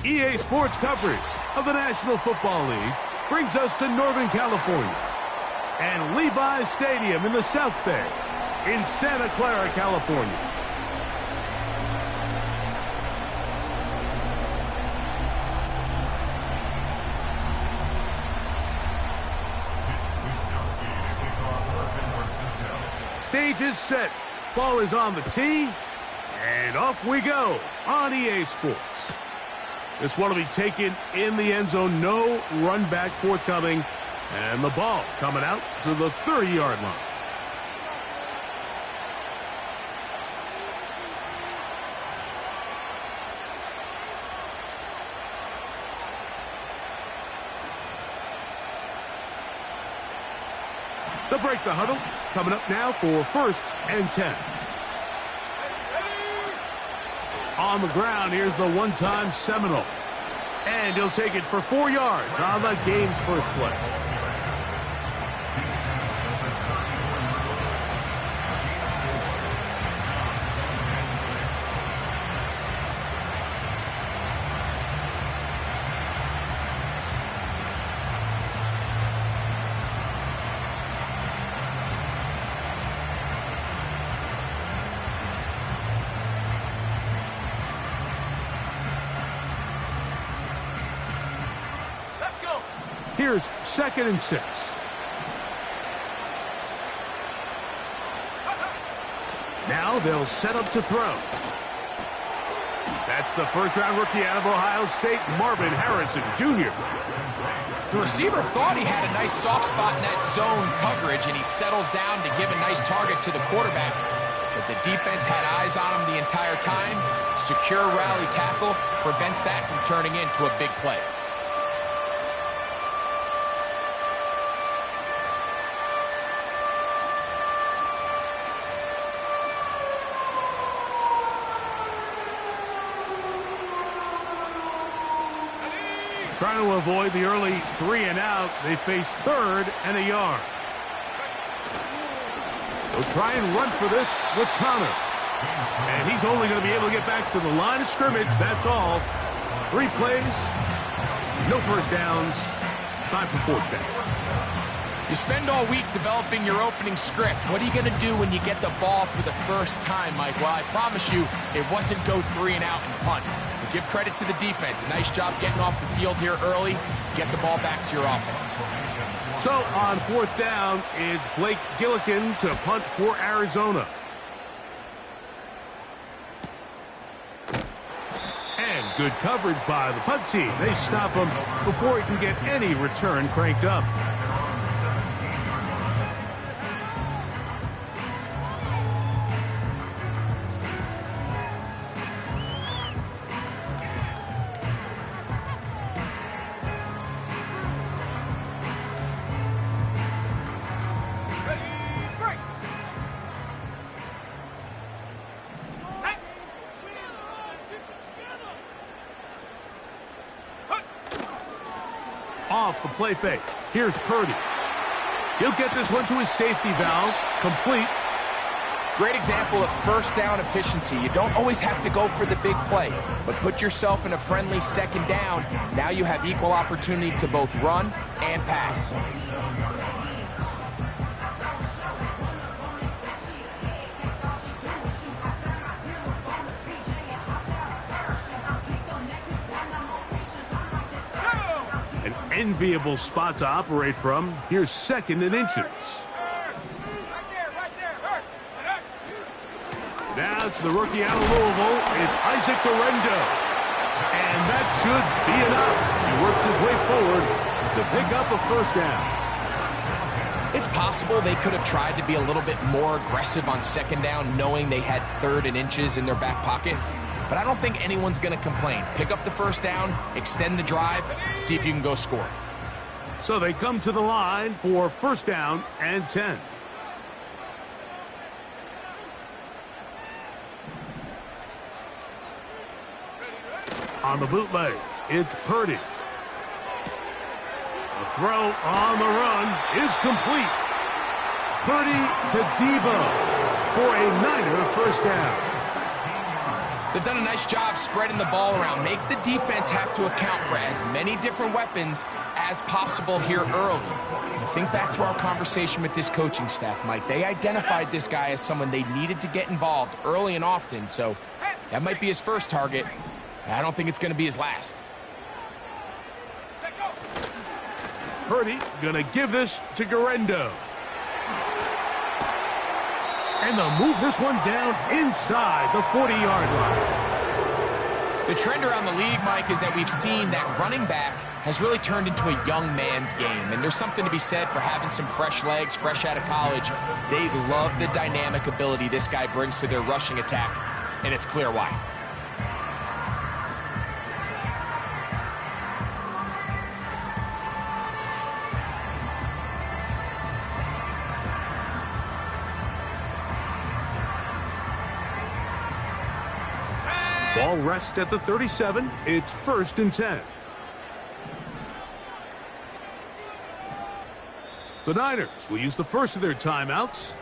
EA Sports coverage of the National Football League brings us to Northern California and Levi's Stadium in the South Bay in Santa Clara, California. Stage is set, ball is on the tee, and off we go on EA Sports. This one will be taken in the end zone, no run back forthcoming, and the ball coming out to the 30-yard line. They'll break the huddle. Coming up now for 1st and 10. On the ground, here's the one-time Seminole. And he'll take it for 4 yards on the game's first play. Here's 2nd and 6. Now they'll set up to throw. That's the first-round rookie out of Ohio State, Marvin Harrison Jr. The receiver thought he had a nice soft spot in that zone coverage, and he settles down to give a nice target to the quarterback. But the defense had eyes on him the entire time. Secure rally tackle prevents that from turning into a big play. Trying to avoid the early 3 and out, they face 3rd and a yard. They'll try and run for this with Connor. And he's only going to be able to get back to the line of scrimmage, that's all. 3 plays, no first downs, time for 4th down. You spend all week developing your opening script. What are you going to do when you get the ball for the first time, Mike? Well, I promise you, it wasn't go 3 and out and punt. But give credit to the defense. Nice job getting off the field here early. Get the ball back to your offense. So on 4th down, it's Blake Gillikin to punt for Arizona. And good coverage by the punt team. They stop him before he can get any return cranked up. Off the play fake. Here's Purdy. He'll get this one to his safety valve. Complete. Great example of first down efficiency. You don't always have to go for the big play, but put yourself in a friendly 2nd down. Now you have equal opportunity to both run and pass. Enviable spot to operate from. Here's 2nd and inches. Now to the rookie out of Louisville. It's Isaac Dorendo. And that should be enough. He works his way forward to pick up a 1st down. It's possible they could have tried to be a little bit more aggressive on 2nd down, knowing they had 3rd and inches in their back pocket. But I don't think anyone's going to complain. Pick up the 1st down, extend the drive, see if you can go score. So they come to the line for 1st down and 10. On the bootleg, it's Purdy. The throw on the run is complete. Purdy to Debo for a Niner first down. They've done a nice job spreading the ball around. Make the defense have to account for as many different weapons as possible here early. And think back to our conversation with this coaching staff, Mike. They identified this guy as someone they needed to get involved early and often, so that might be his first target. I don't think it's going to be his last. Purdy going to give this to Guerendo. And they'll move this one down inside the 40-yard line. The trend around the league, Mike, is that we've seen that running back has really turned into a young man's game. And there's something to be said for having some fresh legs, fresh out of college. They love the dynamic ability this guy brings to their rushing attack, and it's clear why. Ball rests at the 37. It's 1st and 10. The Niners will use the first of their timeouts.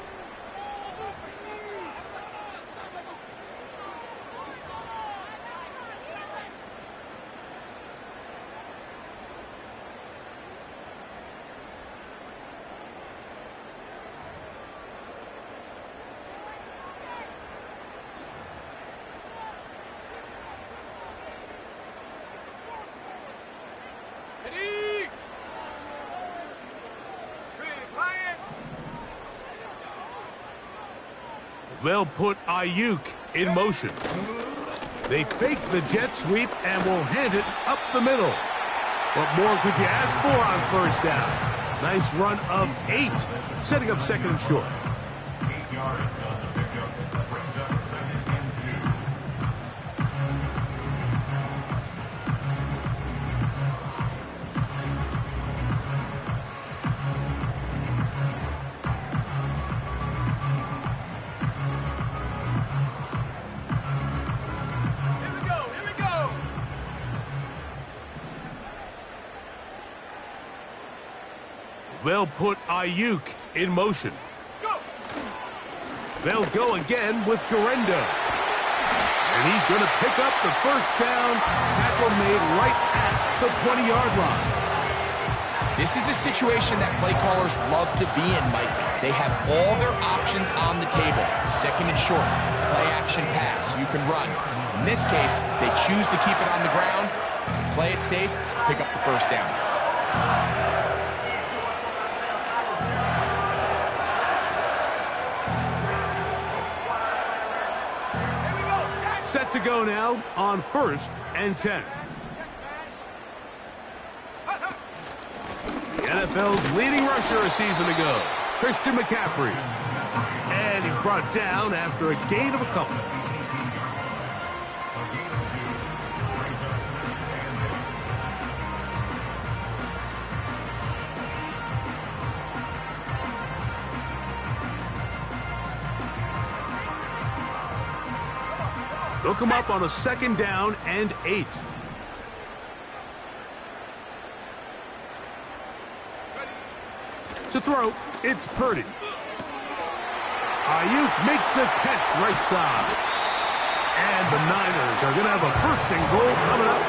They'll put Ayuk in motion. They fake the jet sweep and will hand it up the middle. What more could you ask for on first down? Nice run of 8, setting up 2nd and short. 8 yards on the pickup. Brings up 2nd and 2. They'll put Ayuk in motion. They'll go again with Guerendo. And he's going to pick up the first down. Tackle made right at the 20-yard line. This is a situation that play callers love to be in, Mike. They have all their options on the table. 2nd and short, play action pass, you can run. In this case, they choose to keep it on the ground, play it safe, pick up the first down. Set to go now on 1st and 10. The NFL's leading rusher a season ago, Christian McCaffrey. And he's brought down after a gain of a couple. They'll come up on a 2nd down and 8. To throw, it's Purdy. Ayuk makes the catch right side. And the Niners are going to have a 1st and goal coming up.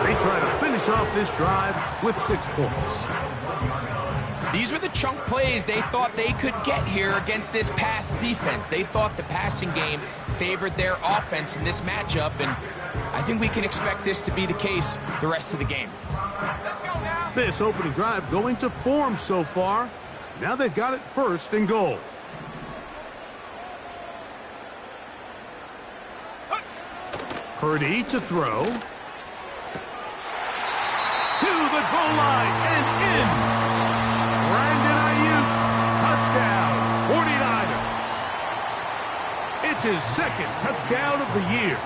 They try to finish off this drive with 6 points. These were the chunk plays they thought they could get here against this pass defense. They thought the passing game favored their offense in this matchup, and I think we can expect this to be the case the rest of the game. This opening drive going to form so far. Now they've got it 1st and goal. Purdy to throw. To the goal line and in. Brandon Ayuk, touchdown, 49ers. It's his 2nd touchdown of the year.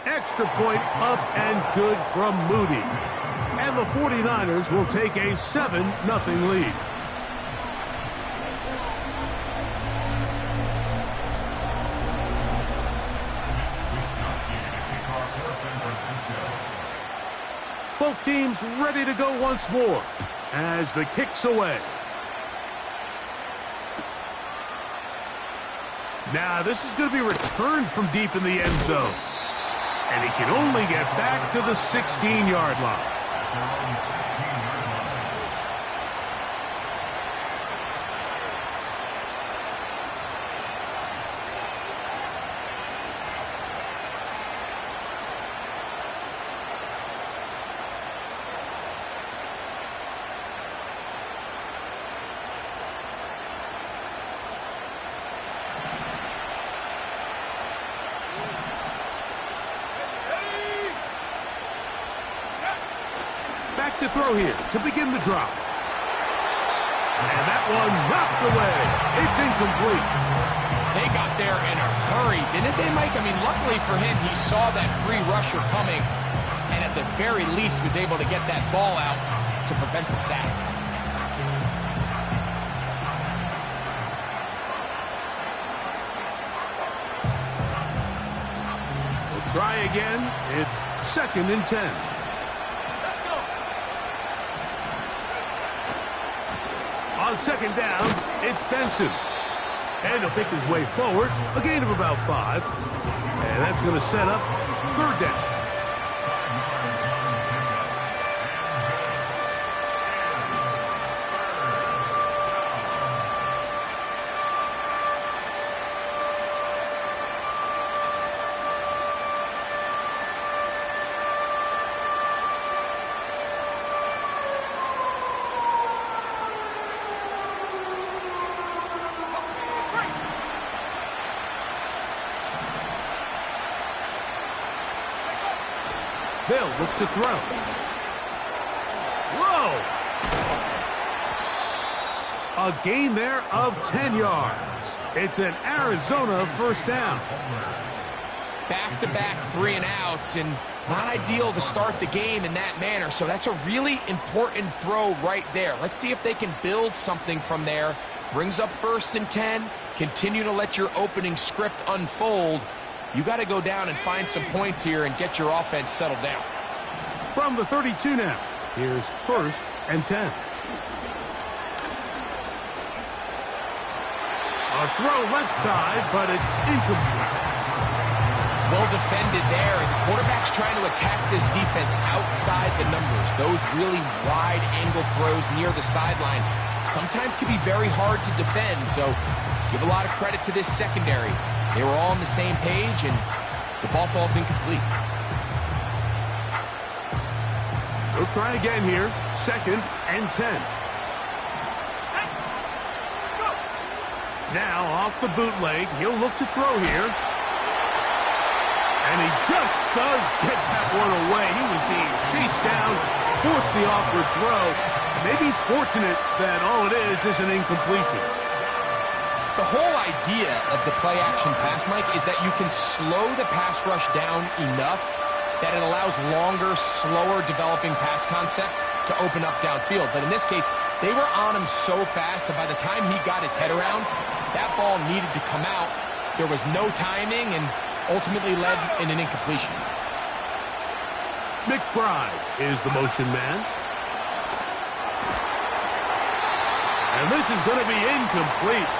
Extra point up and good from Moody. And the 49ers will take a 7-0 lead. Both teams comes ready to go once more as the kick's away. Now, this is going to be returned from deep in the end zone. And he can only get back to the 16-yard line. Back to throw here to begin the drop. And that one knocked away. It's incomplete. They got there in a hurry, didn't they, Mike? I mean, luckily for him, he saw that free rusher coming and at the very least was able to get that ball out to prevent the sack. We'll try again. It's 2nd and 10. On 2nd down, it's Benson. And he'll pick his way forward, a gain of about 5. And that's going to set up 3rd down. They'll look to throw. Whoa! A gain there of 10 yards. It's an Arizona 1st down. Back-to-back 3-and-outs, and not ideal to start the game in that manner. So that's a really important throw right there. Let's see if they can build something from there. Brings up 1st and 10. Continue to let your opening script unfold. You got to go down and find some points here and get your offense settled down. From the 32 now, here's 1st and 10. A throw left side, but it's incomplete. Well defended there. The quarterback's trying to attack this defense outside the numbers. Those really wide angle throws near the sideline sometimes can be very hard to defend. So give a lot of credit to this secondary. They were all on the same page, and the ball falls incomplete. We'll try again here. 2nd and 10. Now off the bootleg, he'll look to throw here. And he just does get that one away. He was being chased down, forced the awkward throw. Maybe he's fortunate that all it is an incompletion. The whole idea of the play-action pass, Mike, is that you can slow the pass rush down enough that it allows longer, slower developing pass concepts to open up downfield. But in this case, they were on him so fast that by the time he got his head around, that ball needed to come out. There was no timing and ultimately led in an incompletion. McBride is the motion man. And this is going to be incomplete.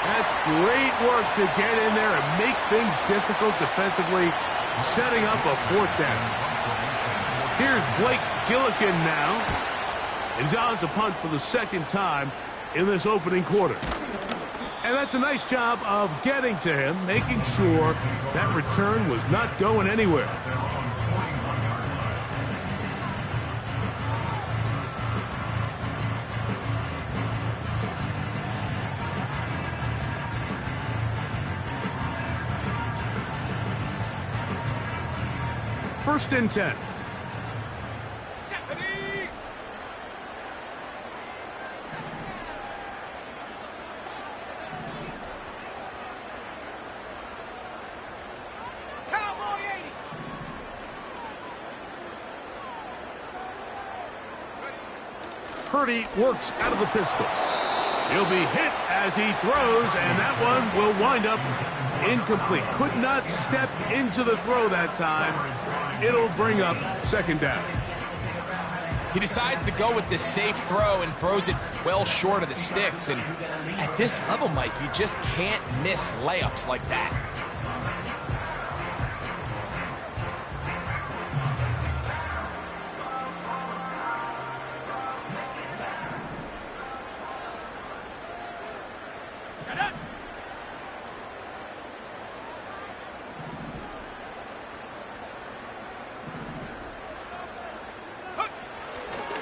That's great work to get in there and make things difficult defensively, setting up a 4th down. Here's Blake Gillikin now. And he's on to punt for the 2nd time in this opening quarter. And that's a nice job of getting to him, making sure that return was not going anywhere. First and 10. Purdy works out of the pistol. He'll be hit as he throws, and that one will wind up incomplete. Could not step into the throw that time. It'll bring up 2nd down. He decides to go with this safe throw and throws it well short of the sticks. And at this level, Mike, you just can't miss layups like that.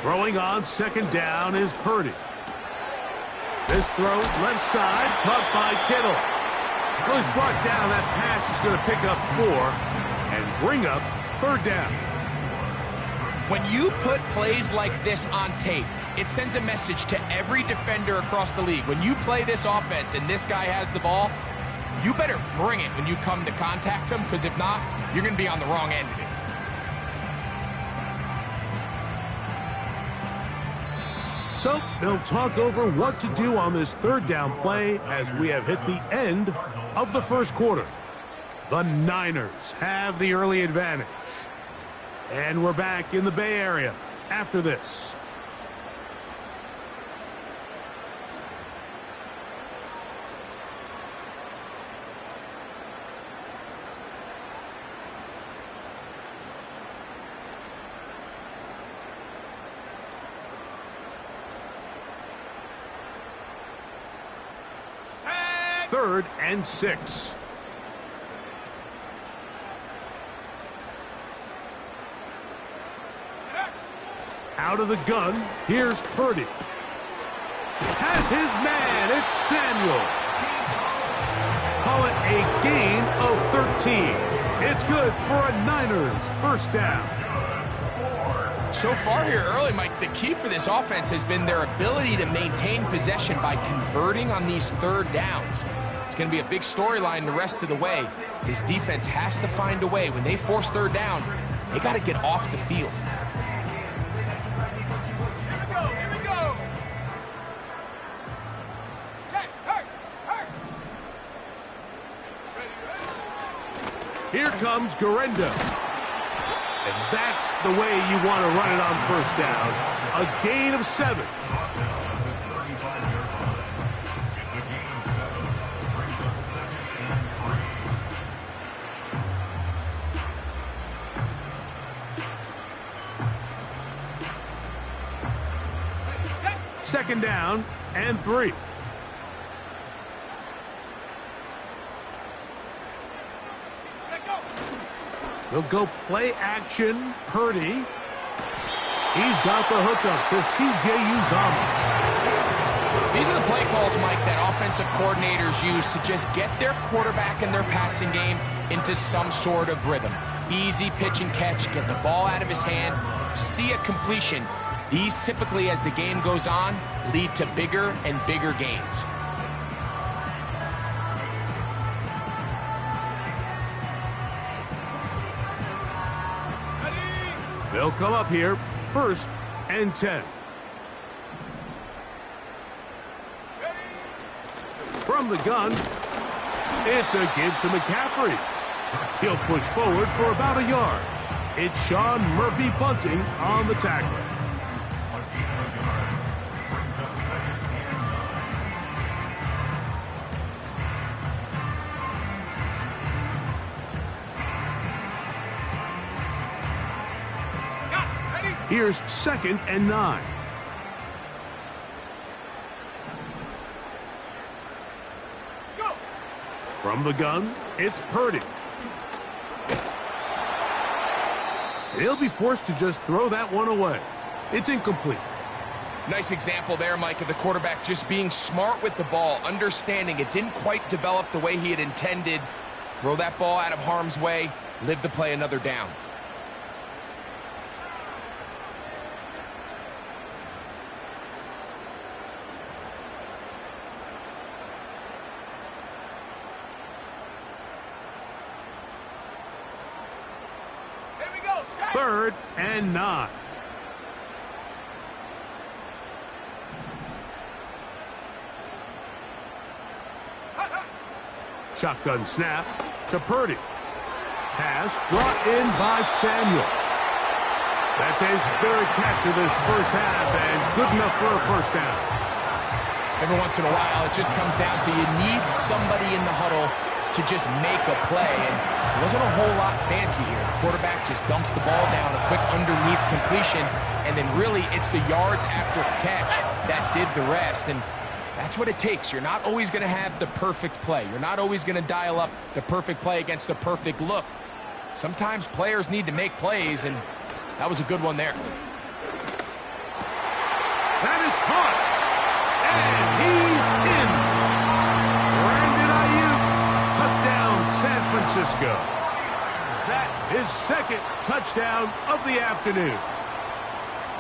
Throwing on second down is Purdy. This throw left side, caught by Kittle. Well, he's brought down. That pass is going to pick up 4 and bring up third down. When you put plays like this on tape, it sends a message to every defender across the league. When you play this offense and this guy has the ball, you better bring it when you come to contact him, because if not, you're going to be on the wrong end of it. So they'll talk over what to do on this third down play as we have hit the end of the first quarter. The Niners have the early advantage. And we're back in the Bay Area after this. Third and 6. Out of the gun, here's Purdy. Has his man, it's Samuel. Call it a gain of 13. It's good for a Niners first down. So far here early, Mike, the key for this offense has been their ability to maintain possession by converting on these third downs. It's going to be a big storyline the rest of the way. This defense has to find a way. When they force third down, they got to get off the field. Here we go. Check, hurt. Here comes Garenda. And that's the way you want to run it on first down. A gain of 7. Second down and 3. He'll go play action. Purdy. He's got the hookup to C.J. Uzomah. These are the play calls, Mike, that offensive coordinators use to just get their quarterback and their passing game into some sort of rhythm. Easy pitch and catch, get the ball out of his hand, see a completion. These typically, as the game goes on, lead to bigger and bigger gains. They'll come up here, first and 10. From the gun, it's a give to McCaffrey. He'll push forward for about a yard. It's Sean Murphy Bunting on the tackle. Here's second and 9. Go. From the gun, it's Purdy. He'll be forced to just throw that one away. It's incomplete. Nice example there, Mike, of the quarterback just being smart with the ball, understanding it didn't quite develop the way he had intended. Throw that ball out of harm's way, live to play another down. Third and 9. Shotgun snap to Purdy. Pass brought in by Samuel. That's his third catch of this first half, and good enough for a first down. Every once in a while, it just comes down to you need somebody in the huddle to just make a play, and it wasn't a whole lot fancy here. The quarterback just dumps the ball down, a quick underneath completion, and then really it's the yards after catch that did the rest, and that's what it takes. You're not always going to have the perfect play. You're not always going to dial up the perfect play against the perfect look. Sometimes players need to make plays, and that was a good one there. That is caught, and he's in. Brandon Ayuk, touchdown San Francisco. That is second touchdown of the afternoon.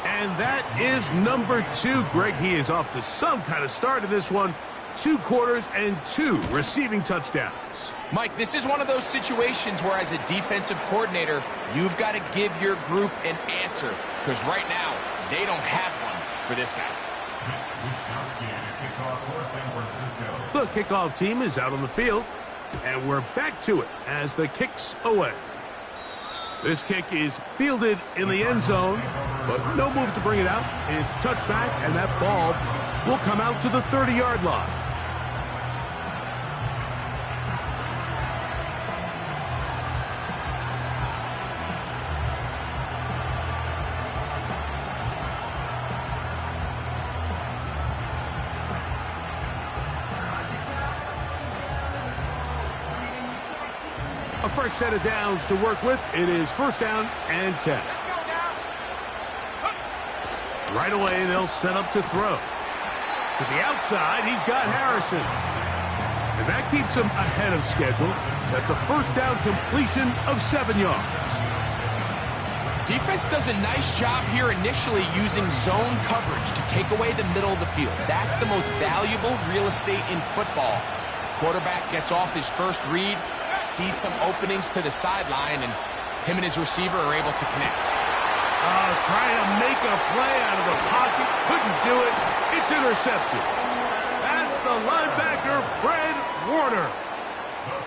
And that is number 2. Greg, he is off to some kind of start in this one. 2 quarters and 2 receiving touchdowns. Mike, this is one of those situations where as a defensive coordinator, you've got to give your group an answer. Because right now, they don't have one for this guy. The kickoff team is out on the field. And we're back to it as the kick's away. This kick is fielded in the end zone, but no move to bring it out. It's touchback, and that ball will come out to the 30-yard line. A fresh set of downs to work with. It is first down and 10. Right away, they'll set up to throw. To the outside, he's got Harrison. And that keeps him ahead of schedule. That's a first down completion of 7 yards. Defense does a nice job here initially using zone coverage to take away the middle of the field. That's the most valuable real estate in football. Quarterback gets off his first read, sees some openings to the sideline, and him and his receiver are able to connect. Trying to make a play out of the pocket. Couldn't do it. It's intercepted. That's the linebacker, Fred Warner.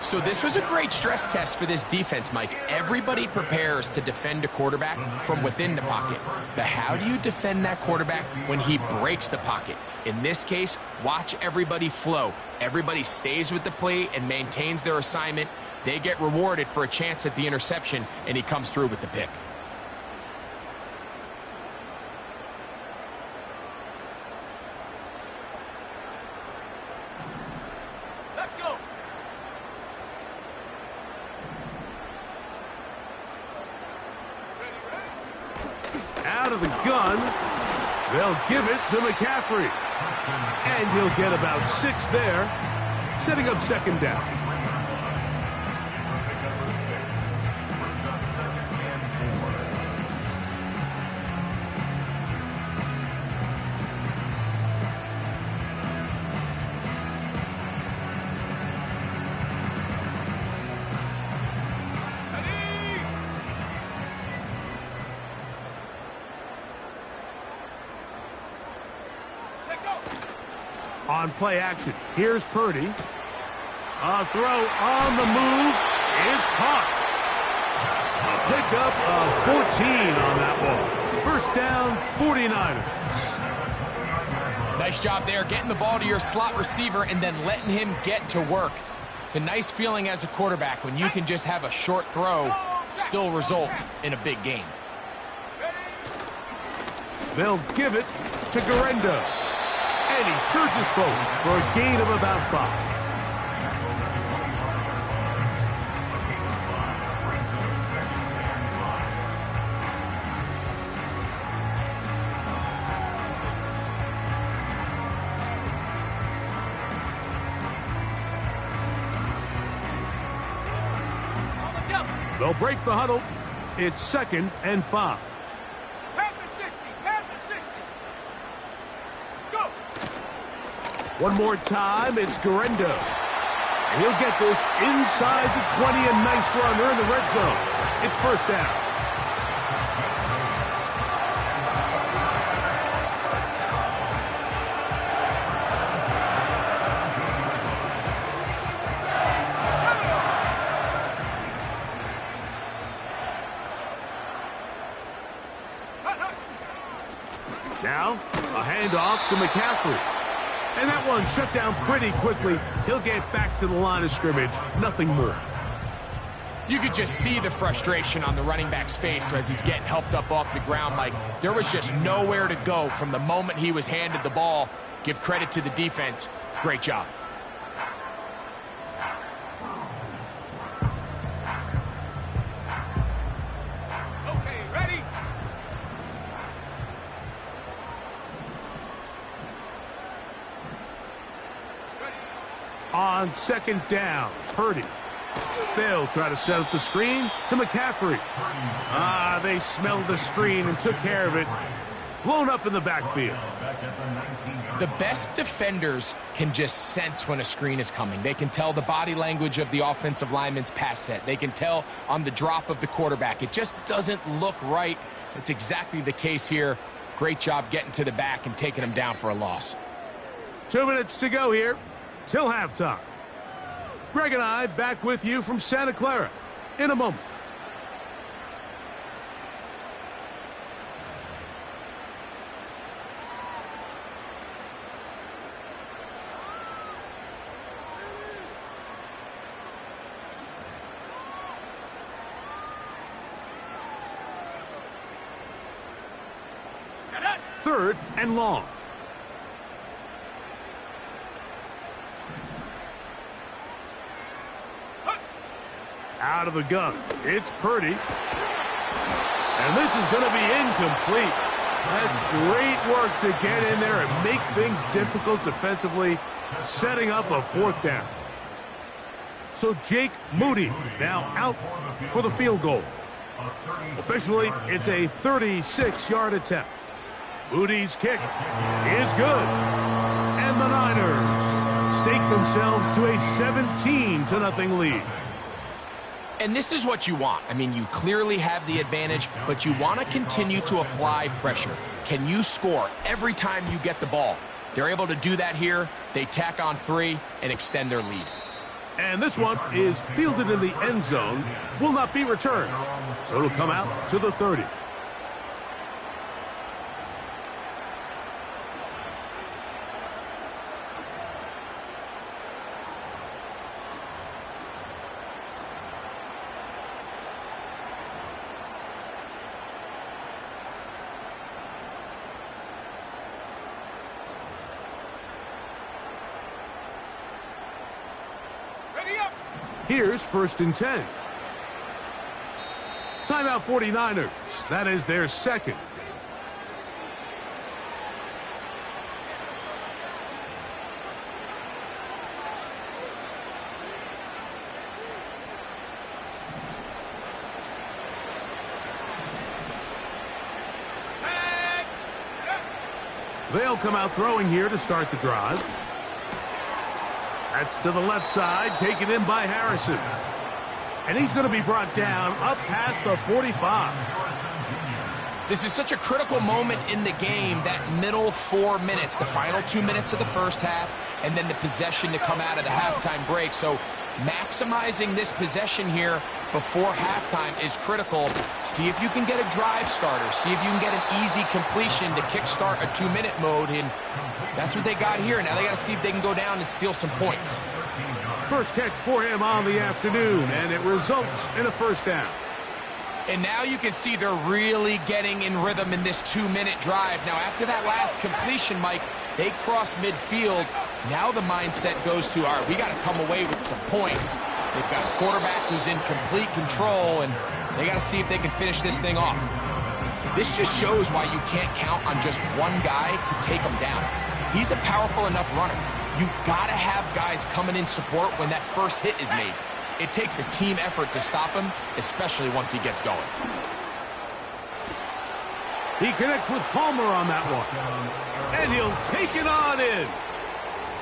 So this was a great stress test for this defense, Mike. Everybody prepares to defend a quarterback from within the pocket. But how do you defend that quarterback when he breaks the pocket? In this case, watch everybody flow. Everybody stays with the play and maintains their assignment. They get rewarded for a chance at the interception, and he comes through with the pick. Let's go. Out of the gun, they'll give it to McCaffrey. And he'll get about 6 there, setting up second down. On play action, here's Purdy. A throw on the move is caught. A pickup of 14 on that one. First down, 49ers. Nice job there, getting the ball to your slot receiver and then letting him get to work. It's a nice feeling as a quarterback when you can just have a short throw still result in a big game. They'll give it to Guerendo. And he surges forward for a gain of about 5. They'll break the huddle. It's 2nd and 5. One more time, it's Guerendo. And he'll get this inside the 20, a nice run. They're in the red zone. It's first down. Handoff to McCaffrey. And that one shut down pretty quickly. He'll get back to the line of scrimmage. Nothing more. You could just see the frustration on the running back's face as he's getting helped up off the ground. Like, there was just nowhere to go from the moment he was handed the ball. Give credit to the defense. Great job. Okay, ready? On second down, Purdy. They'll try to set up the screen to McCaffrey. They smelled the screen and took care of it. Blown up in the backfield. The best defenders can just sense when a screen is coming. They can tell the body language of the offensive lineman's pass set. They can tell on the drop of the quarterback. It just doesn't look right. It's exactly the case here. Great job getting to the back and taking him down for a loss. 2 minutes to go here till halftime. Greg and I back with you from Santa Clara in a moment. Third and long. Out of the gun. It's Purdy. And this is going to be incomplete. That's great work to get in there and make things difficult defensively, setting up a fourth down. So Jake Moody now out for the field goal. Officially, it's a 36-yard attempt. Moody's kick is good. And the Niners stake themselves to a 17-0 lead. And this is what you want. I mean, you clearly have the advantage, but you want to continue to apply pressure. Can you score every time you get the ball? They're able to do that here. They tack on 3 and extend their lead. And this one is fielded in the end zone. Will not be returned. So it'll come out to the 30. Here's 1st and 10. Timeout 49ers. That is their second. They'll come out throwing here to start the drive. That's to the left side, taken in by Harrison. And he's going to be brought down up past the 45. This is such a critical moment in the game, that middle 4 minutes, the final 2 minutes of the first half, and then the possession to come out of the halftime break. So maximizing this possession here before halftime is critical. See if you can get a drive starter. See if you can get an easy completion to kickstart a 2-minute mode. And that's what they got here. Now they got to see if they can go down and steal some points. First catch for him on the afternoon, and it results in a first down. And now you can see they're really getting in rhythm in this 2-minute drive. Now, after that last completion, Mike, they cross midfield. Now the mindset goes to, all right, we got to come away with some points. They've got a quarterback who's in complete control, and they got to see if they can finish this thing off. This just shows why you can't count on just one guy to take him down. He's a powerful enough runner. You got to have guys coming in support when that first hit is made. It takes a team effort to stop him, especially once he gets going. He connects with Palmer on that one. And he'll take it on in.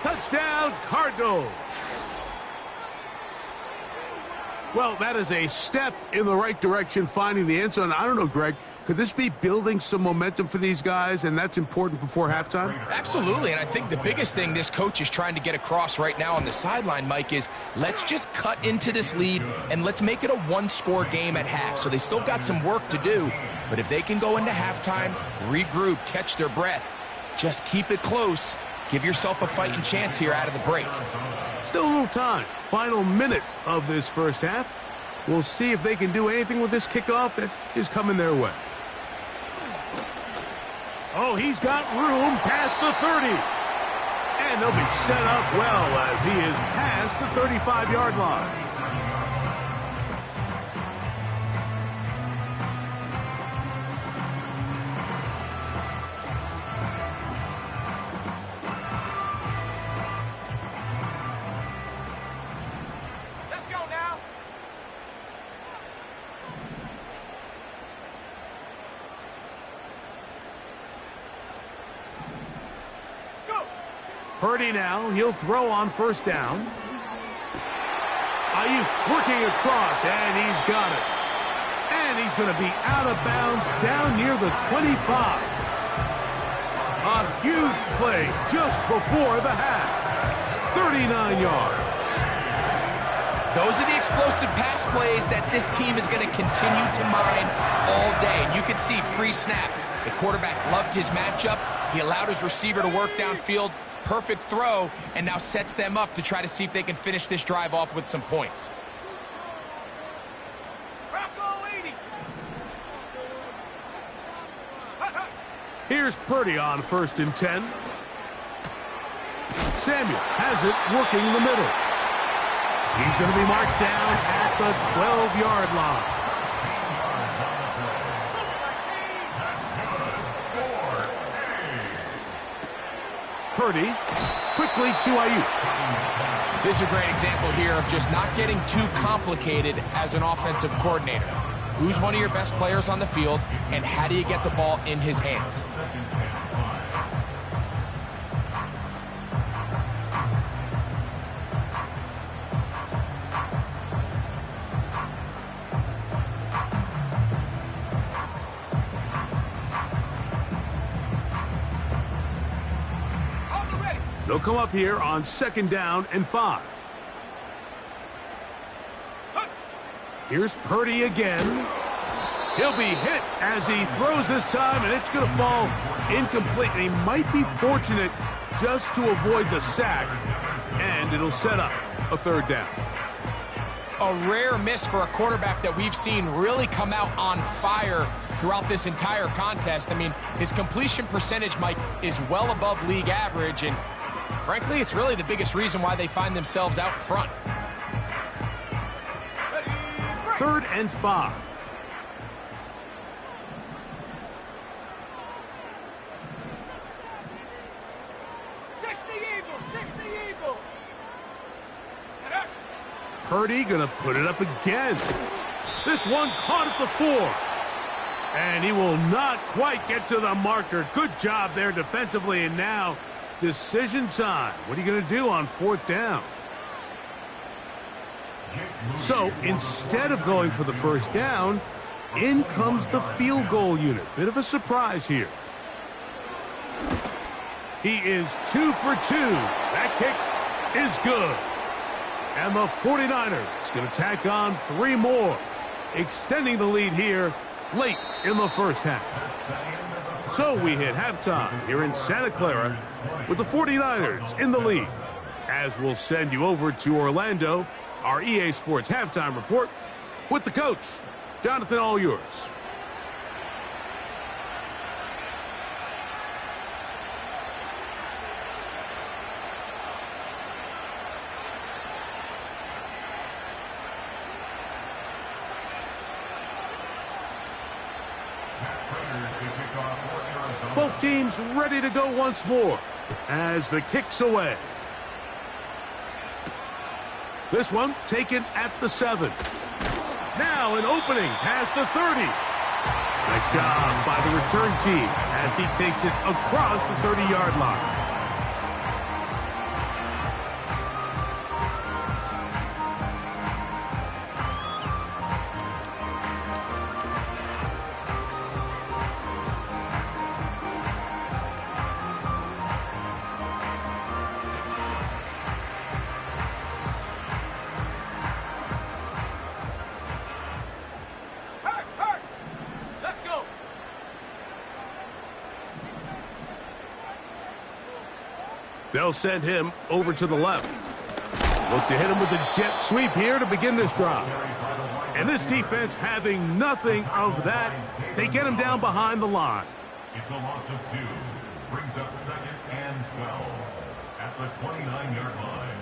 Touchdown, Cardinals. Well, that is a step in the right direction, finding the end zone. I don't know, Greg. Could this be building some momentum for these guys, and that's important before halftime? Absolutely, and I think the biggest thing this coach is trying to get across right now on the sideline, Mike, is let's just cut into this lead, and let's make it a one-score game at half. So they still got some work to do, but if they can go into halftime, regroup, catch their breath, Just keep it close. Give yourself a fighting chance here out of the break. Still a little time. Final minute of this first half. We'll see if they can do anything with this kickoff that is coming their way. Oh, he's got room past the 30. And they'll be set up well as he is past the 35-yard line. Let's go now. Purdy now, he'll throw on first down. Ayuk working across, and he's got it. And he's going to be out of bounds down near the 25. A huge play just before the half. 39 yards. Those are the explosive pass plays that this team is going to continue to mine all day. And you can see pre-snap, the quarterback loved his matchup. He allowed his receiver to work downfield. Perfect throw, and now sets them up to try to see if they can finish this drive off with some points. Here's Purdy on 1st and 10. Samuel has it working in the middle. He's going to be marked down at the 12-yard line. Purdy quickly to Ayuk. This is a great example here of just not getting too complicated as an offensive coordinator. Who's one of your best players on the field, and how do you get the ball in his hands? They'll come up here on 2nd down and 5. Here's Purdy again. He'll be hit as he throws this time, and it's going to fall incomplete. And he might be fortunate just to avoid the sack, and it'll set up a 3rd down. A rare miss for a quarterback that we've seen really come out on fire throughout this entire contest. I mean, his completion percentage, Mike, is well above league average, and frankly, it's really the biggest reason why they find themselves out front. 3rd and 5. Purdy gonna put it up again. This one caught at the 4. And he will not quite get to the marker. Good job there defensively, and now decision time. What are you going to do on 4th down? So instead of going for the 1st down, in comes the field goal unit. Bit of a surprise here. He is 2 for 2. That kick is good. And the 49ers going to tack on 3 more, extending the lead here late in the first half. So we hit halftime here in Santa Clara with the 49ers in the lead. As we'll send you over to Orlando, our EA Sports halftime report with the coach. Jonathan, all yours. Both teams ready to go once more as the kick's away. This one taken at the 7. Now an opening past the 30. Nice job by the return team as he takes it across the 30-yard line. They'll send him over to the left. Look to hit him with a jet sweep here to begin this drive. And this defense having nothing of that, they get him down behind the line. It's a loss of 2. Brings up 2nd and 12 at the 29-yard line.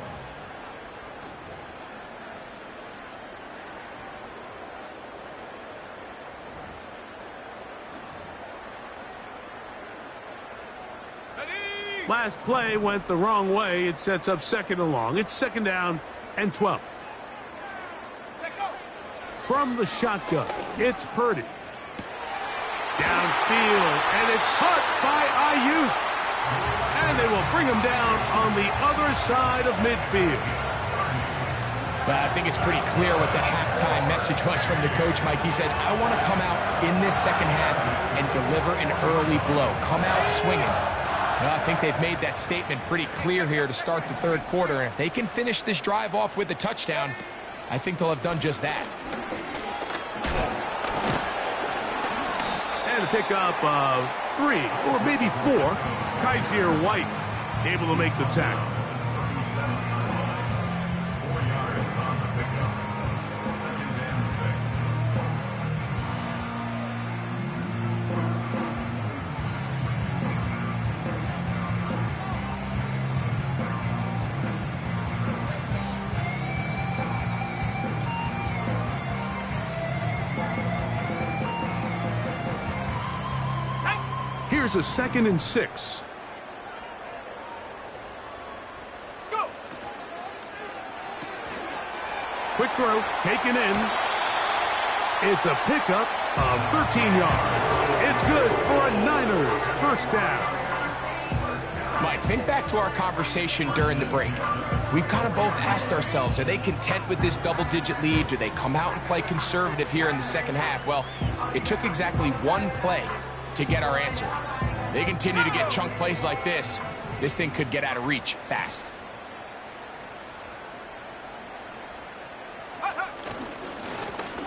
Last play went the wrong way. It sets up 2nd and long. It's 2nd down and 12. From the shotgun, it's Purdy. Downfield, and it's caught by Ayuk. And they will bring him down on the other side of midfield. Well, I think it's pretty clear what the halftime message was from the coach, Mike. He said, I want to come out in this second half and deliver an early blow. Come out swinging. Well, I think they've made that statement pretty clear here to start the third quarter. And if they can finish this drive off with a touchdown, I think they'll have done just that. And a pickup of 3 or maybe 4. Kaiser White able to make the tackle. 4 yards on the pickup. 2nd and 6. Here's a 2nd and 6. Go! Quick throw, taken in. It's a pickup of 13 yards. It's good for a Niners first down. Mike, think back to our conversation during the break. We've kind of both asked ourselves, are they content with this double-digit lead? Do they come out and play conservative here in the second half? Well, it took exactly one play to get our answer. They continue to get chunk plays like this. This thing could get out of reach fast.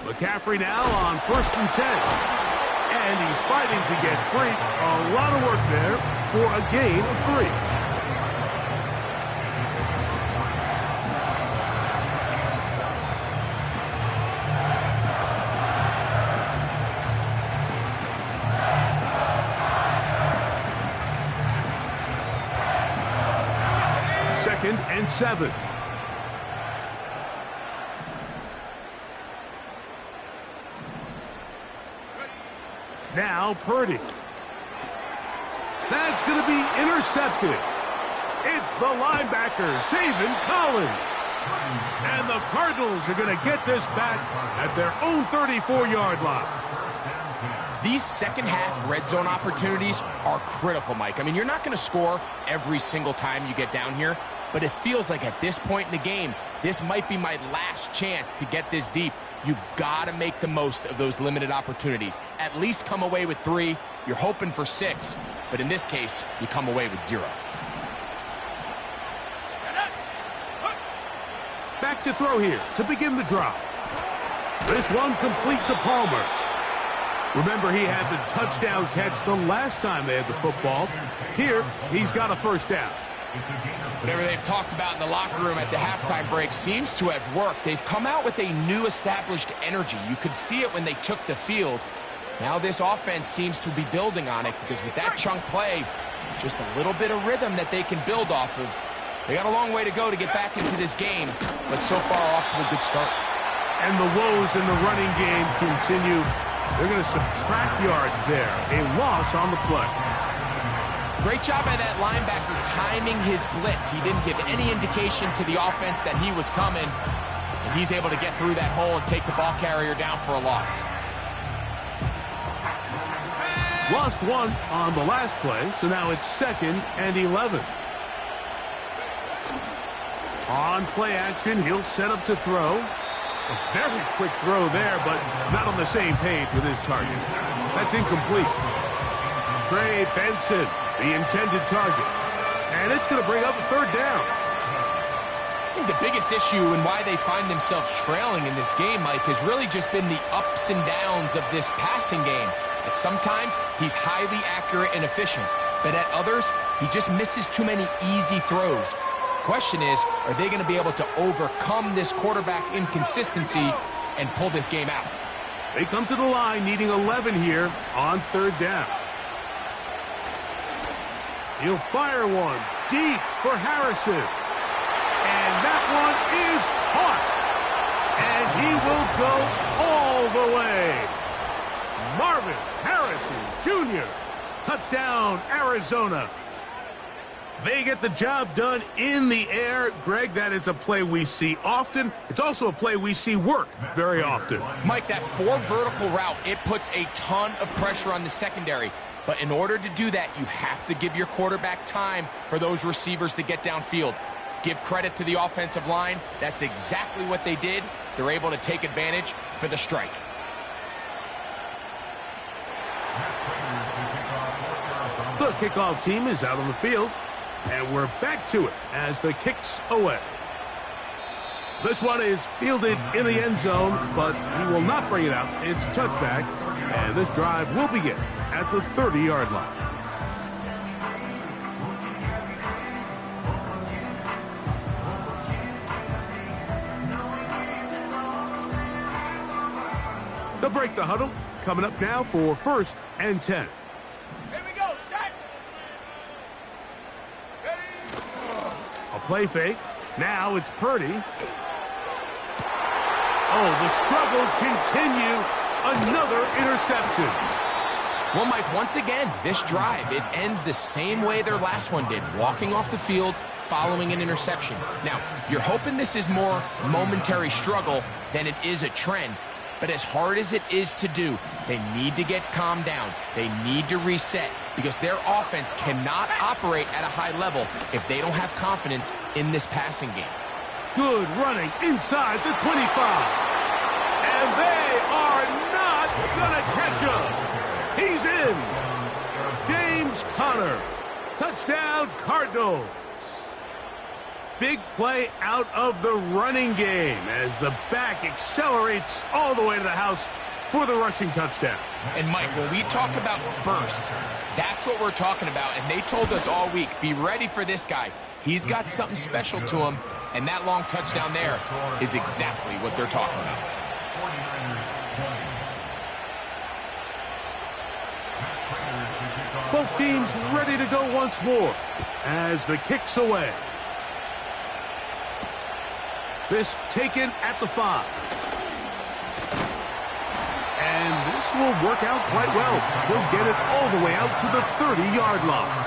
McCaffrey now on 1st and 10. And he's fighting to get free. A lot of work there for a gain of 3. Second and 7. Now Purdy. That's going to be intercepted. It's the linebacker, Zaven Collins. And the Cardinals are going to get this back at their own 34-yard line. These second-half red zone opportunities are critical, Mike. I mean, you're not going to score every single time you get down here, but it feels like at this point in the game, this might be my last chance to get this deep. You've got to make the most of those limited opportunities. At least come away with 3. You're hoping for 6, but in this case, you come away with 0. Back to throw here to begin the drive. This one complete to Palmer. Remember, he had the touchdown catch the last time they had the football. Here, he's got a first down. Whatever they've talked about in the locker room at the halftime break seems to have worked. They've come out with a new established energy. You could see it when they took the field. Now this offense seems to be building on it because with that chunk play, just a little bit of rhythm that they can build off of. They got a long way to go to get back into this game, but so far off to a good start. And the woes in the running game continue. They're going to subtract yards there. A loss on the play. Great job by that linebacker timing his blitz. He didn't give any indication to the offense that he was coming. And he's able to get through that hole and take the ball carrier down for a loss. Lost 1 on the last play, so now it's 2nd and 11. On play action, he'll set up to throw. A very quick throw there, but not on the same page with his target. That's incomplete. Trey Benson, the intended target. And it's going to bring up a 3rd down. I think the biggest issue and why they find themselves trailing in this game, Mike, has really just been the ups and downs of this passing game. At sometimes, he's highly accurate and efficient. But at others, He just misses too many easy throws. Question is, are they going to be able to overcome this quarterback inconsistency and pull this game out? They come to the line needing 11 here on 3rd down. He'll fire one deep for Harrison. And that one is caught. And he will go all the way. Marvin Harrison Jr. Touchdown, Arizona. They get the job done in the air. Greg, that is a play we see often. It's also a play we see work very often. Mike, that 4 vertical route, it puts a ton of pressure on the secondary. But in order to do that, you have to give your quarterback time for those receivers to get downfield. Give credit to the offensive line. That's exactly what they did. They're able to take advantage for the strike. The kickoff team is out on the field. And we're back to it as the kick's away. This one is fielded in the end zone, but he will not bring it out. It's touchback, and this drive will begin at the 30-yard line. They'll break the huddle. Coming up now for 1st and 10. Here we go, set. A play fake. Now it's Purdy. Oh, the struggles continue. Another interception. Well, Mike, once again, this drive, it ends the same way their last one did, walking off the field following an interception. Now, you're hoping this is more momentary struggle than it is a trend. But as hard as it is to do, they need to get calmed down. They need to reset because their offense cannot operate at a high level if they don't have confidence in this passing game. Good running inside the 25. And they are not going to catch him. He's in. James Conner. Touchdown, Cardinals. Big play out of the running game as the back accelerates all the way to the house for the rushing touchdown. And Mike, when we talk about burst, that's what we're talking about. And they told us all week, be ready for this guy. He's got something special to him, and that long touchdown there is exactly what they're talking about. Both teams ready to go once more as the kick's away. This taken at the 5. And this will work out quite well. He'll get it all the way out to the 30-yard line.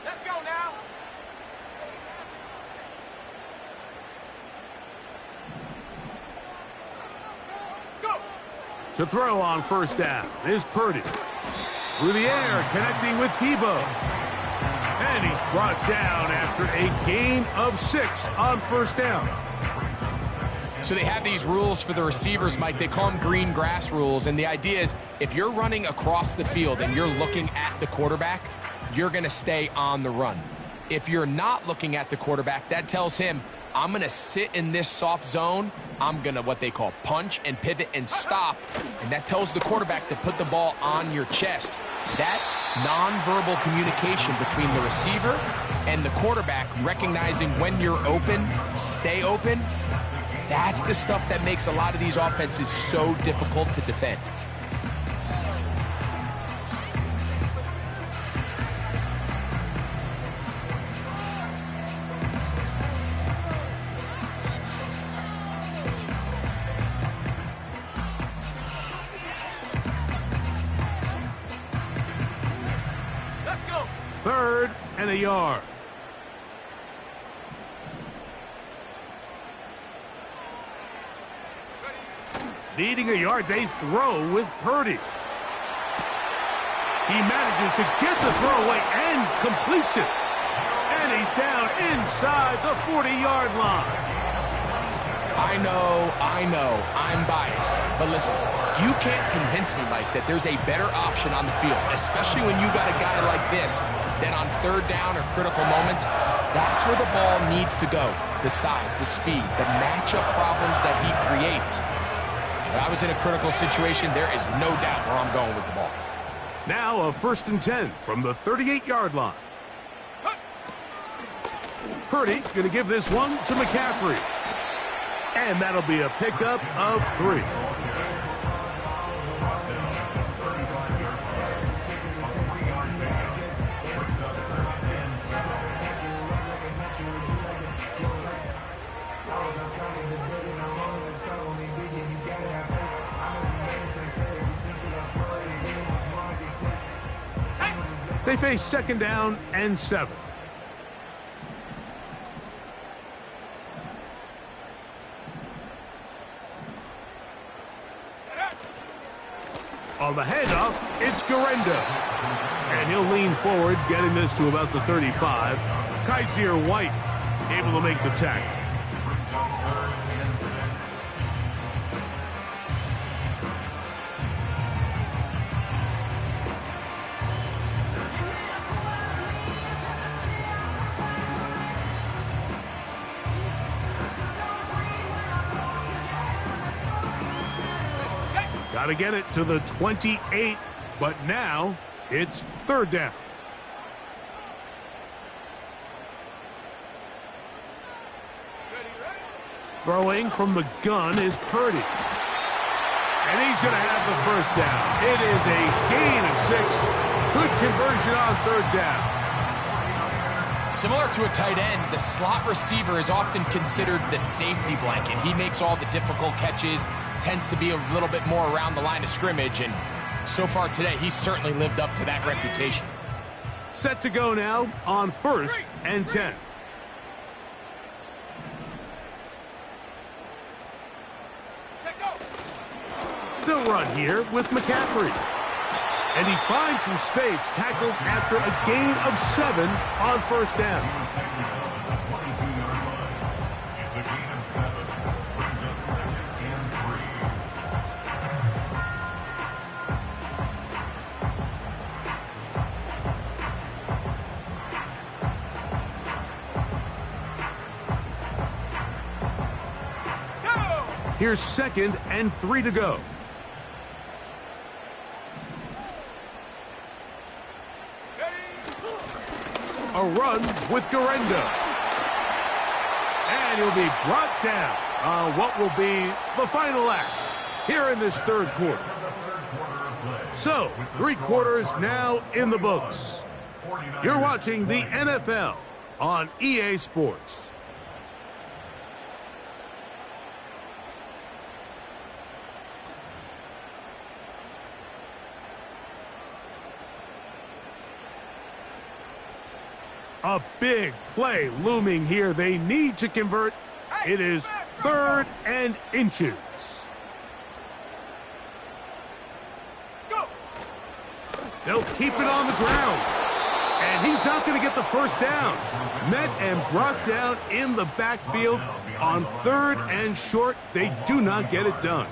Let's go now. To throw on 1st down is Purdy. Through the air, connecting with Debo. And he's brought down after a gain of 6 on 1st down. So they have these rules for the receivers, Mike. They call them green grass rules. And the idea is if you're running across the field and you're looking at the quarterback, you're going to stay on the run. If you're not looking at the quarterback, that tells him, I'm going to sit in this soft zone. I'm going to what they call punch and pivot and stop. And that tells the quarterback to put the ball on your chest. That nonverbal communication between the receiver and the quarterback, recognizing when you're open, stay open, that's the stuff that makes a lot of these offenses so difficult to defend. Let's go. 3rd and a yard. Needing a yard, they throw with Purdy. He manages to get the throw away and completes it. And he's down inside the 40-yard line. I know, I'm biased. But listen, You can't convince me, Mike, that there's a better option on the field, especially when you got a guy like this, that on third down or critical moments, that's where the ball needs to go. The size, the speed, the matchup problems that he creates. If I was in a critical situation, there is no doubt where I'm going with the ball. Now a 1st and 10 from the 38-yard line. Purdy going to give this one to McCaffrey. And that'll be a pickup of 3. They face 2nd down and 7. On the handoff, it's Guerendo. And he'll lean forward, getting this to about the 35. Kaiser White able to make the tackle. Got to get it to the 28, but now it's 3rd down. Throwing from the gun is Purdy. And he's going to have the 1st down. It is a gain of 6. Good conversion on 3rd down. Similar to a tight end, the slot receiver is often considered the safety blanket. He makes all the difficult catches, tends to be a little bit more around the line of scrimmage, and so far today, he's certainly lived up to that reputation. Set to go now on 1st and 10. They'll run here with McCaffrey. And he finds some space, tackled after a gain of 7 on 1st down. It's a gain of 7. Brings up 2nd and 3. Here's 2nd and 3 to go. A run with Guerendo. And he'll be brought down on what will be the final act here in this 3rd quarter. So, 3 quarters now in the books. You're watching the NFL on EA Sports. A big play looming here. They need to convert. It is 3rd and inches. They'll keep it on the ground. And he's not going to get the 1st down. Met and brought down in the backfield on 3rd and short. They do not get it done.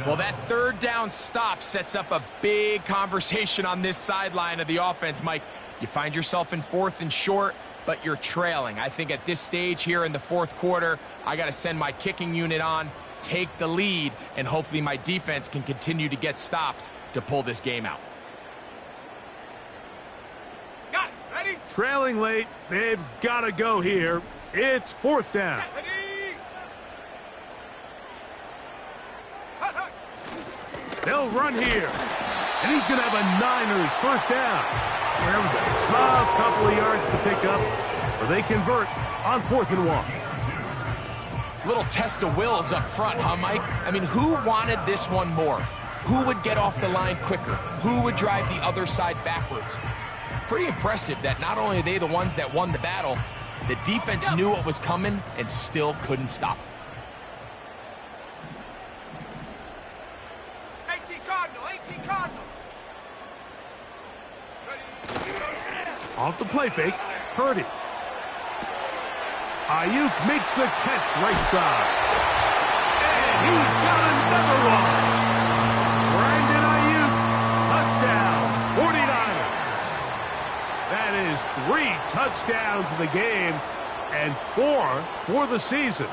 Well, that 3rd down stop sets up a big conversation on this sideline of the offense, Mike. You find yourself in 4th and short, but you're trailing. I think at this stage here in the 4th quarter, I got to send my kicking unit on, take the lead, and hopefully my defense can continue to get stops to pull this game out. Got it. Ready? Trailing late. They've got to go here. It's 4th down. Ready? They'll run here. And he's going to have a Niners 1st down. That was a tough couple of yards to pick up, but they convert on 4th and 1. Little test of wills up front, huh, Mike? I mean, who wanted this one more? Who would get off the line quicker? Who would drive the other side backwards? Pretty impressive that not only are they the ones that won the battle, the defense knew what was coming and still couldn't stop it. 18 Cardinal, 18 Cardinal. Off the play fake, Purdy. Ayuk makes the catch right side. And he's got another one. 3 touchdowns in the game and 4 for the season.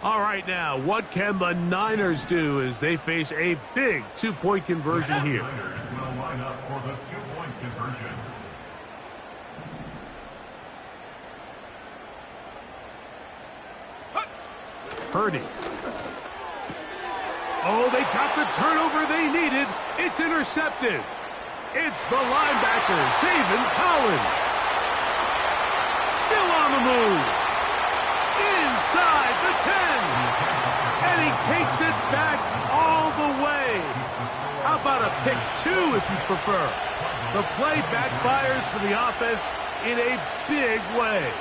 All right, now, what can the Niners do as they face a big 2-point conversion here? The Niners will line up for the 2-point conversion. Purdy. Oh, they got the turnover they needed. It's intercepted. It's the linebacker, Zaven Collins. Still on the move. Inside the 10. And he takes it back all the way. How about a pick 2 if you prefer? The play backfires for the offense in a big way.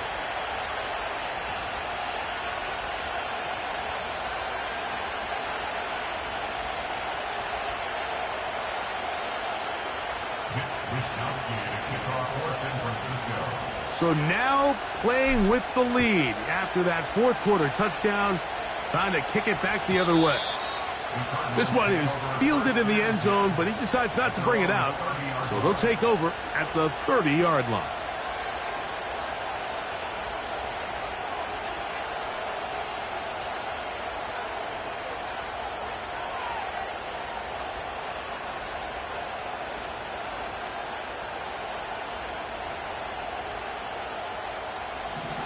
So now playing with the lead after that fourth quarter touchdown, trying to kick it back the other way. This one is fielded in the end zone, but he decides not to bring it out. So they'll take over at the 30-yard line.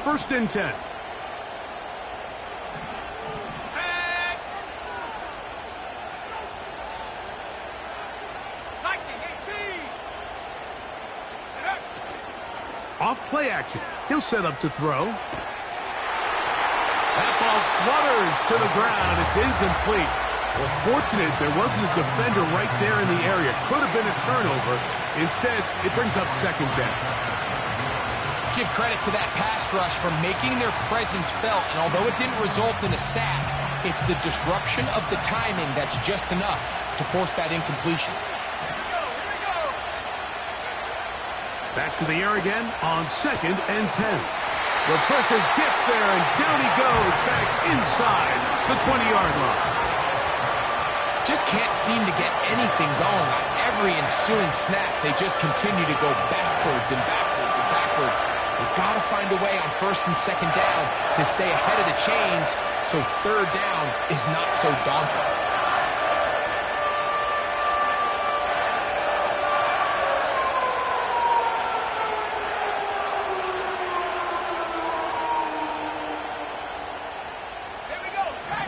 First and 10. Off play action. He'll set up to throw. That ball flutters to the ground. It's incomplete. Well, fortunate there wasn't a defender right there in the area. Could have been a turnover. Instead, it brings up second down. Let's give credit to that pass rush for making their presence felt, and although it didn't result in a sack, it's the disruption of the timing that's just enough to force that incompletion. Back to the air again on second and 10. The pressure gets there, and down he goes back inside the 20-yard line. Just can't seem to get anything going on every ensuing snap. They just continue to go backwards and backwards and backwards. They've got to find a way on first and second down to stay ahead of the chains so third down is not so daunting.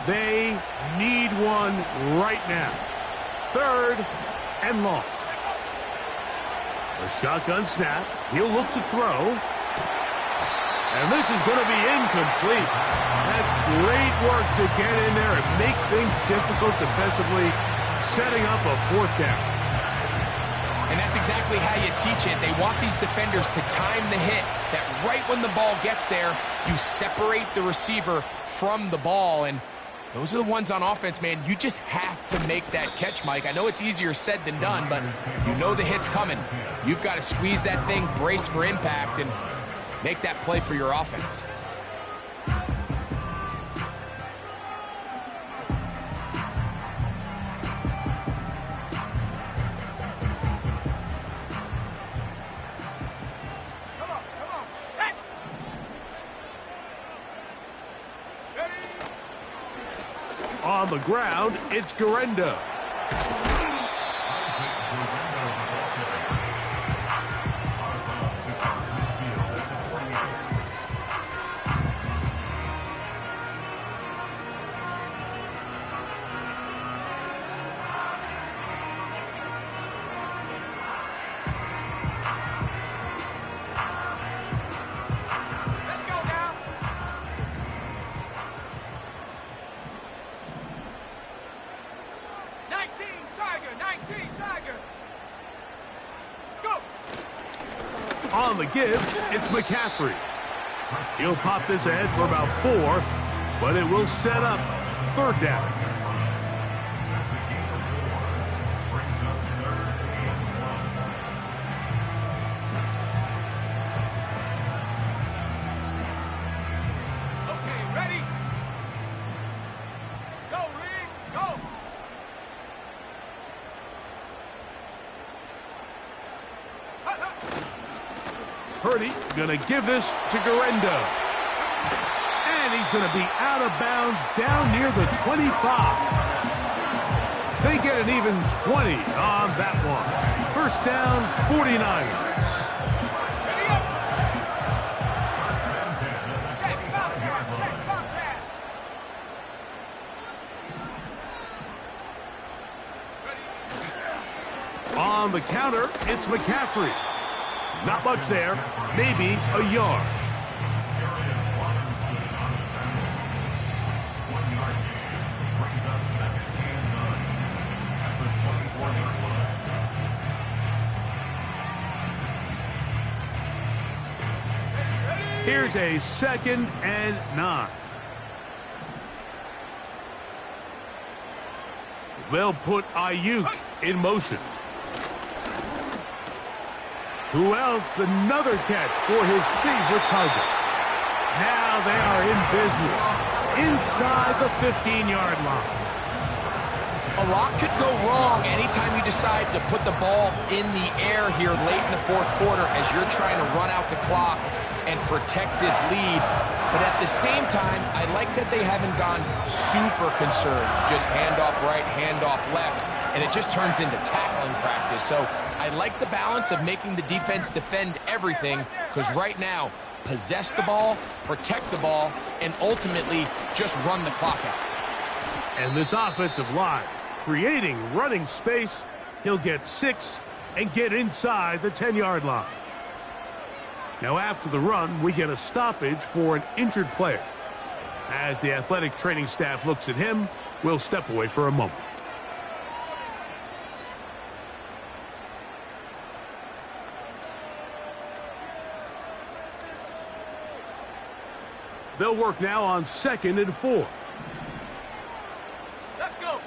They need one right now. Third and long. A shotgun snap. He'll look to throw. And this is going to be incomplete. That's great work to get in there and make things difficult defensively, setting up a fourth down. And that's exactly how you teach it. They want these defenders to time the hit, that right when the ball gets there, you separate the receiver from the ball. And those are the ones on offense, man. You just have to make that catch, Mike. I know it's easier said than done, but you know the hit's coming. You've got to squeeze that thing, brace for impact, and make that play for your offense. On the ground, it's Guerendo. On the give, it's McCaffrey. He'll pop this ahead for about 4, but it will set up third down. Purdy gonna give this to Guerrero. And he's gonna be out of bounds down near the 25. They get an even 20 on that one. First down, 49ers. On the counter, it's McCaffrey. Not much there, maybe a yard. Here's a 2nd and 9. They'll put Ayuk in motion. Who else? Another catch for his favorite target. Now they are in business inside the 15-yard line. A lot could go wrong anytime you decide to put the ball in the air here late in the fourth quarter as you're trying to run out the clock and protect this lead. But at the same time, I like that they haven't gone super conservative. Just handoff right, handoff left, and it just turns into tackling practice. So I like the balance of making the defense defend everything, because right now, possess the ball, protect the ball, and ultimately just run the clock out. And this offensive line, creating running space, he'll get 6 and get inside the 10-yard line. Now after the run, we get a stoppage for an injured player. As the athletic training staff looks at him, we'll step away for a moment. They'll work now on 2nd and 4. Let's go.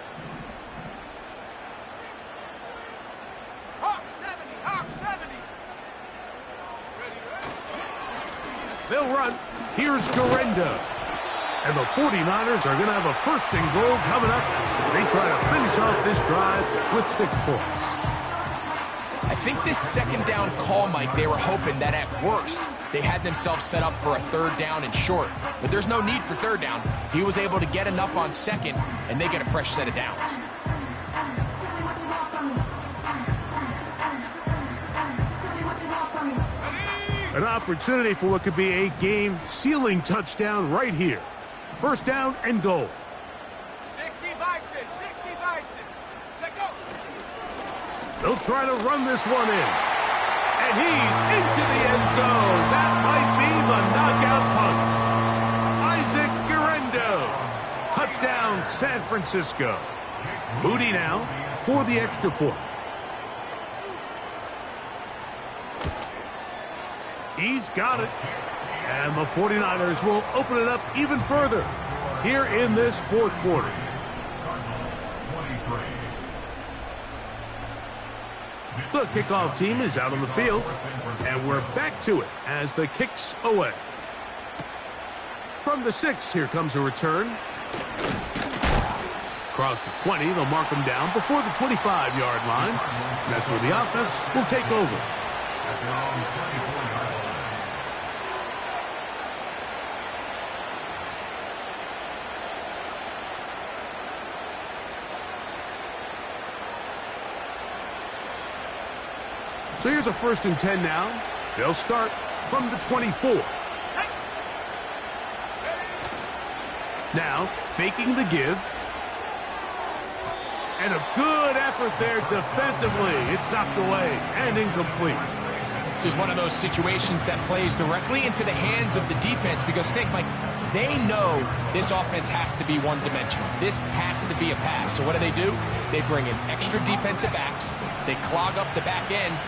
Hawk 70, Hawk 70. Ready. They'll run. Here's Guerrero. And the 49ers are going to have a 1st and goal coming up as they try to finish off this drive with 6 points. I think this 2nd down call, Mike, they were hoping that at worst they had themselves set up for a 3rd down and short. But there's no need for 3rd down. He was able to get enough on 2nd, and they get a fresh set of downs. An opportunity for what could be a game-sealing touchdown right here. 1st down and goal. 60 Bison, 60 Bison. Check go. They'll try to run this one in. And he's into the end zone. That might be the knockout punch. Isaac Guerrero. Touchdown, San Francisco. Moody now for the extra point. He's got it. And the 49ers will open it up even further here in this 4th quarter. The kickoff team is out on the field, and we're back to it as the kick's away. From the 6, here comes a return. Across the 20, they'll mark them down before the 25-yard line. And that's where the offense will take over. So here's a 1st and 10 now. They'll start from the 24. Now, faking the give. And a good effort there defensively. It's knocked away and incomplete. This is one of those situations that plays directly into the hands of the defense, because think, Mike, they know this offense has to be one-dimensional. This has to be a pass. So what do? They bring in extra defensive backs. They clog up the back end.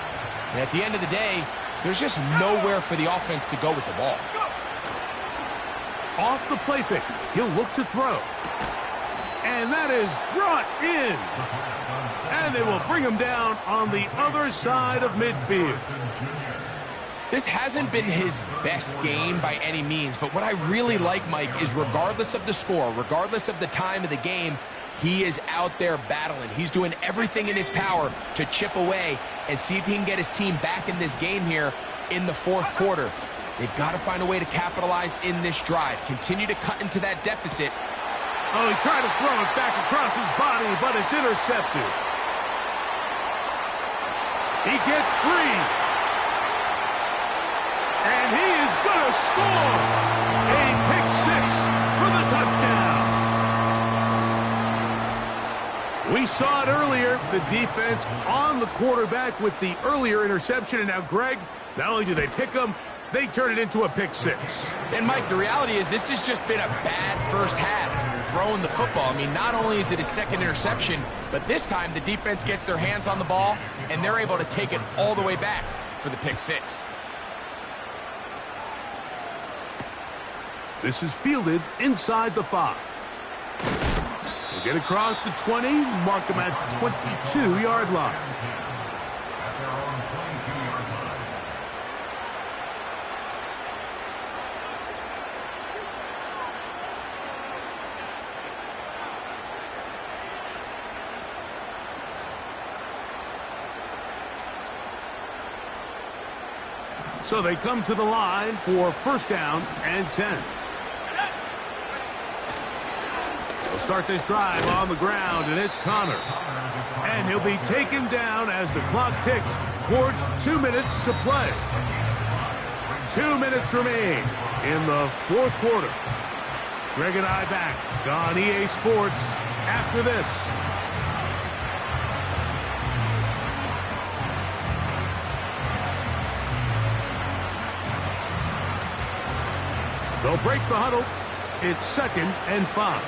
And at the end of the day, there's just nowhere for the offense to go with the ball. Off the play fake, he'll look to throw. And that is brought in. And they will bring him down on the other side of midfield. This hasn't been his best game by any means, but what I really like, Mike, is regardless of the score, regardless of the time of the game, he is out there battling. He's doing everything in his power to chip away and see if he can get his team back in this game here in the fourth quarter. They've got to find a way to capitalize in this drive. Continue to cut into that deficit. Oh, he tried to throw it back across his body, but it's intercepted. He gets free. And he is going to score. A pick six for the touchdown. We saw it earlier, the defense on the quarterback with the earlier interception. And now, Greg, not only do they pick him, they turn it into a pick six. And, Mike, the reality is this has just been a bad first half throwing the football. I mean, not only is it a second interception, but this time the defense gets their hands on the ball, and they're able to take it all the way back for the pick six. This is fielded inside the 5. He'll get across the 20, mark him at the 22-yard line. At their own 22-yard line. So they come to the line for first down and 10. They'll start this drive on the ground, and it's Connor. And he'll be taken down as the clock ticks towards 2 minutes to play. 2 minutes remain in the fourth quarter. Greg and I back on EA Sports after this. They'll break the huddle. It's 2nd and 5.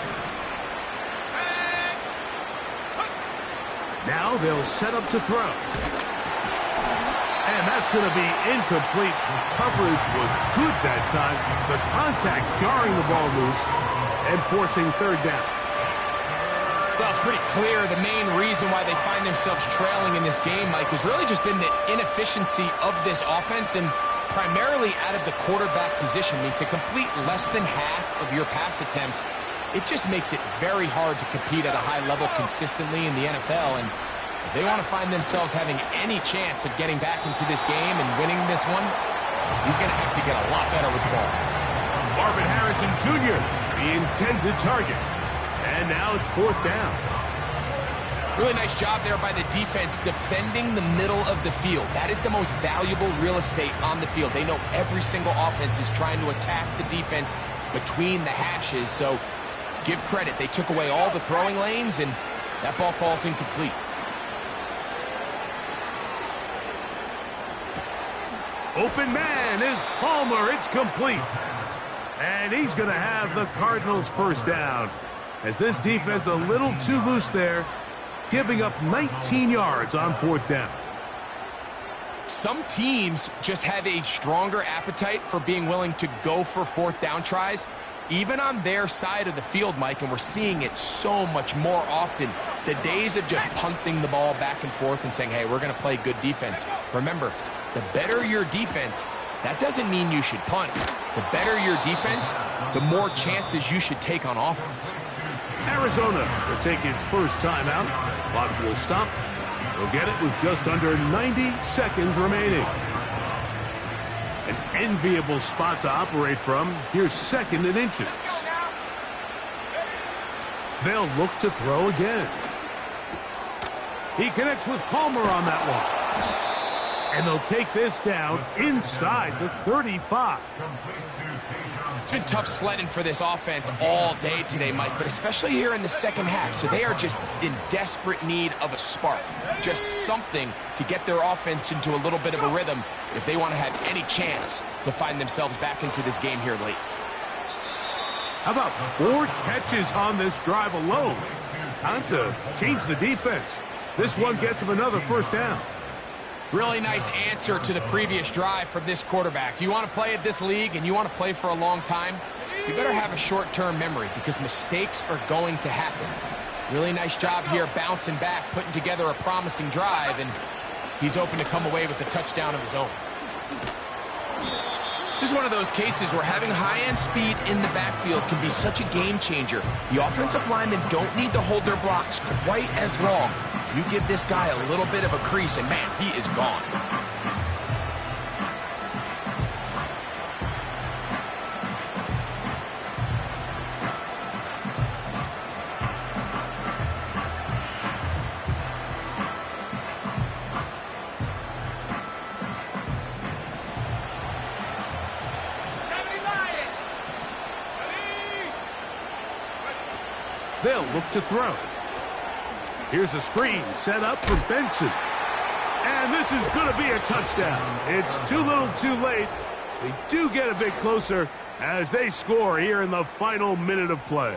Now they'll set up to throw. And that's going to be incomplete. Coverage was good that time. The contact jarring the ball loose and forcing third down. Well, it's pretty clear the main reason why they find themselves trailing in this game, Mike, has really just been the inefficiency of this offense and primarily out of the quarterback position. I mean, to complete less than half of your pass attempts, it just makes it very hard to compete at a high level consistently in the NFL. And if they want to find themselves having any chance of getting back into this game and winning this one, he's going to have to get a lot better with the ball. Marvin Harrison Jr., the intended target. And now it's fourth down. Really nice job there by the defense defending the middle of the field. That is the most valuable real estate on the field. They know every single offense is trying to attack the defense between the hashes. So give credit. They took away all the throwing lanes, and that ball falls incomplete. Open man is Palmer. It's complete. And he's going to have the Cardinals first down. As this defense a little too loose there, giving up 19 yards on fourth down. Some teams just have a stronger appetite for being willing to go for fourth down tries, even on their side of the field, Mike, and we're seeing it so much more often. The days of just punting the ball back and forth and saying, hey, we're going to play good defense. Remember, the better your defense, that doesn't mean you should punt. The better your defense, the more chances you should take on offense. Arizona will take its first timeout. Clock will stop. They'll get it with just under 90 seconds remaining. An enviable spot to operate from. Here's 2nd and inches. They'll look to throw again. He connects with Palmer on that one. And they'll take this down inside the 35. It's been tough sledding for this offense all day today, Mike, but especially here in the second half. So they are just in desperate need of a spark, just something to get their offense into a little bit of a rhythm if they want to have any chance to find themselves back into this game here late. How about 4 catches on this drive alone? Time to change the defense. This one gets them another first down. Really nice answer to the previous drive from this quarterback. You want to play at this league and you want to play for a long time, you better have a short-term memory because mistakes are going to happen. Really nice job here bouncing back, putting together a promising drive, and he's open to come away with a touchdown of his own. This is one of those cases where having high-end speed in the backfield can be such a game changer. The offensive linemen don't need to hold their blocks quite as long. You give this guy a little bit of a crease, and man, he is gone. They'll look to throw. Here's a screen set up for Benson. And this is going to be a touchdown. It's too little too late. They do get a bit closer as they score here in the final minute of play.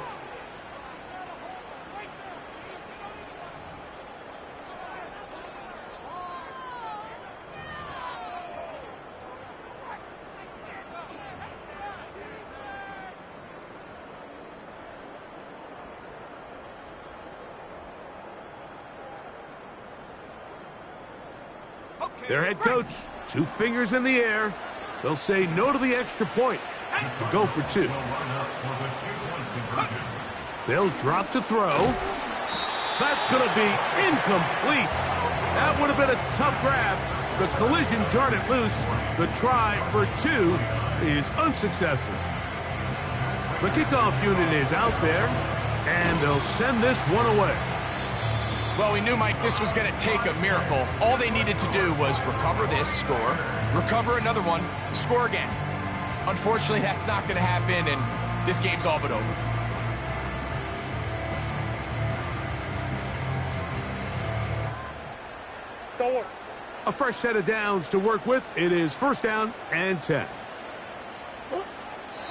Their head coach, 2 fingers in the air. They'll say no to the extra point and go for 2. They'll drop to throw. That's going to be incomplete. That would have been a tough grab. The collision jarred it loose. The try for 2 is unsuccessful. The kickoff unit is out there, and they'll send this one away. Well, we knew, Mike, this was going to take a miracle. All they needed to do was recover this, score, recover another one, score again. Unfortunately, that's not going to happen, and this game's all but over. A fresh set of downs to work with. It is 1st down and 10.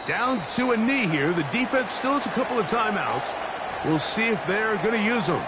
Down to a knee here. The defense still has a couple of timeouts. We'll see if they're going to use them.